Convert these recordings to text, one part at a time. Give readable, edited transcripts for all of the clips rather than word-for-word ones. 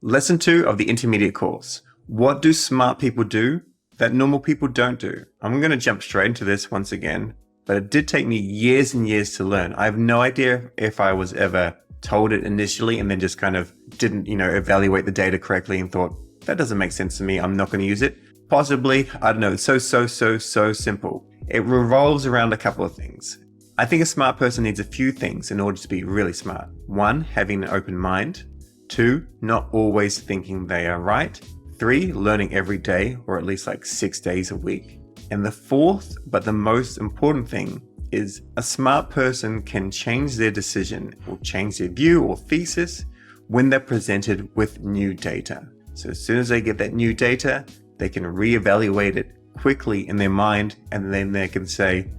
Lesson 2 of the intermediate course. What do smart people do that normal people don't do? I'm going to jump straight into this once again, but it did take me years and years to learn. I have no idea if I was ever told it initially and then just kind of didn't, evaluate the data correctly and thought, that doesn't make sense to me. I'm not going to use it. Possibly, I don't know. It's so simple. It revolves around a couple of things. I think a smart person needs a few things in order to be really smart. 1, having an open mind. 2, not always thinking they are right. 3, learning every day, or at least like 6 days a week. And the 4th, but the most important thing, is a smart person can change their decision or change their view or thesis when they're presented with new data. So as soon as they get that new data, they can reevaluate it quickly in their mind, and then they can say,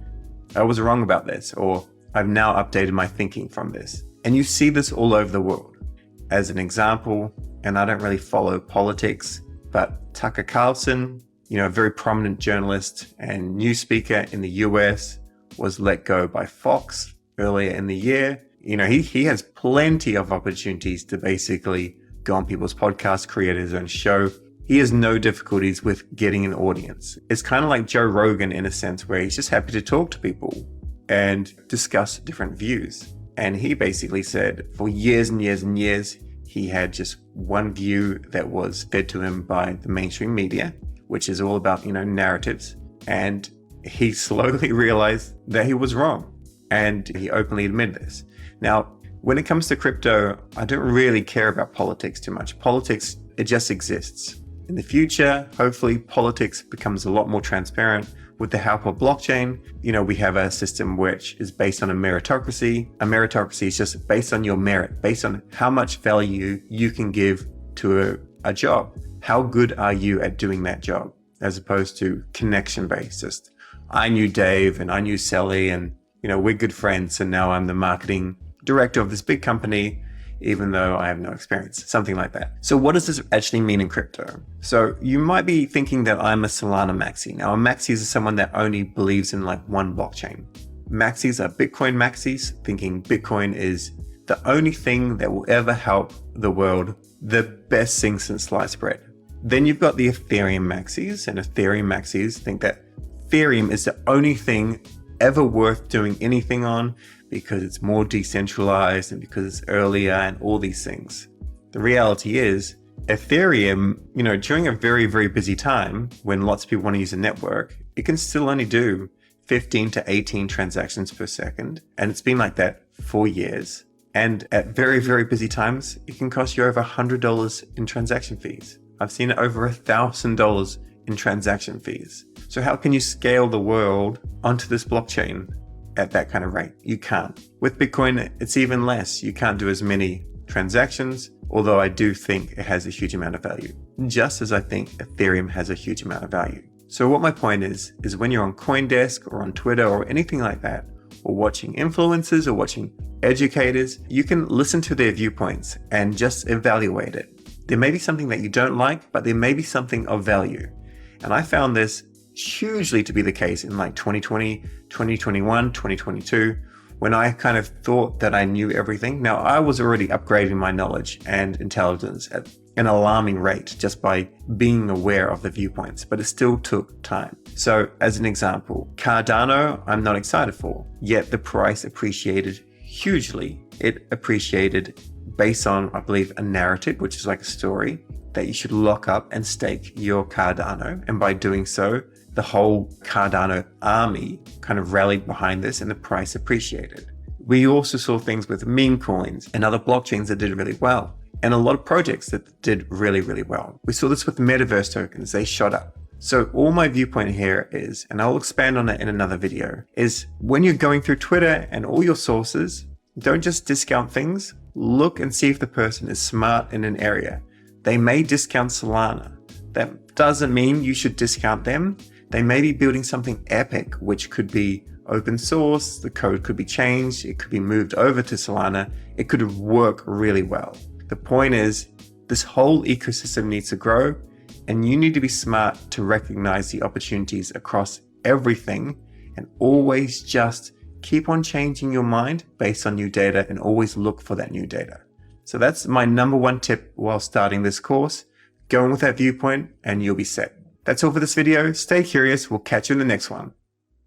I was wrong about this, or I've now updated my thinking from this. And you see this all over the world. As an example, and I don't really follow politics, but Tucker Carlson, a very prominent journalist and news speaker in the US, was let go by Fox earlier in the year. He has plenty of opportunities to basically go on people's podcasts, create his own show. He has no difficulties with getting an audience. It's kind of like Joe Rogan in a sense, where he's just happy to talk to people and discuss different views. And he basically said for years and years and years, he had just one view that was fed to him by the mainstream media, which is all about, narratives. And he slowly realized that he was wrong. And he openly admitted this. Now, when it comes to crypto, I don't really care about politics too much. Politics, it just exists. In the future, hopefully politics becomes a lot more transparent. With the help of blockchain, we have a system which is based on a meritocracy. A meritocracy is just based on your merit, based on how much value you can give to a job. How good are you at doing that job? As opposed to connection based. Just, I knew Dave and I knew Sally and, we're good friends. And now I'm the marketing director of this big company, even though I have no experience, something like that. So what does this actually mean in crypto? So you might be thinking that I'm a Solana maxi. Now a maxi is someone that only believes in like one blockchain. Maxis are Bitcoin maxis, thinking Bitcoin is the only thing that will ever help the world, the best thing since sliced bread. Then you've got the Ethereum maxis, and Ethereum maxis think that Ethereum is the only thing ever worth doing anything on, because it's more decentralized and because it's earlier and all these things. The reality is Ethereum, during a very, very busy time when lots of people want to use a network, it can still only do 15 to 18 transactions per second. And it's been like that for years. And at very, very busy times, it can cost you over $100 in transaction fees. I've seen it over $1,000 in transaction fees. So how can you scale the world onto this blockchain at that kind of rate? You can't. With Bitcoin, it's even less. You can't do as many transactions, although I do think it has a huge amount of value, just as I think Ethereum has a huge amount of value. So what my point is when you're on CoinDesk or on Twitter or anything like that, or watching influencers or watching educators, you can listen to their viewpoints and just evaluate it. There may be something that you don't like, but there may be something of value. And I found this hugely to be the case in like 2020, 2021, 2022, when I kind of thought that I knew everything. Now, I was already upgrading my knowledge and intelligence at an alarming rate just by being aware of the viewpoints, but it still took time. So as an example, Cardano, I'm not excited for, yet the price appreciated hugely. It appreciated based on, I believe, a narrative, which is like a story that you should lock up and stake your Cardano. And by doing so, the whole Cardano army kind of rallied behind this and the price appreciated. We also saw things with meme coins and other blockchains that did really well, and a lot of projects that did really, really well. We saw this with metaverse tokens, they shot up. So all my viewpoint here is, and I'll expand on it in another video, is when you're going through Twitter and all your sources, don't just discount things. Look and see if the person is smart in an area. They may discount Solana. That doesn't mean you should discount them. They may be building something epic, which could be open source. The code could be changed. It could be moved over to Solana. It could work really well. The point is, this whole ecosystem needs to grow, and you need to be smart to recognize the opportunities across everything, and always just keep on changing your mind based on new data and always look for that new data. Does So that's my number one tip while starting this course. Go in with that viewpoint and you'll be set. That's all for this video. Stay curious. We'll catch you in the next one.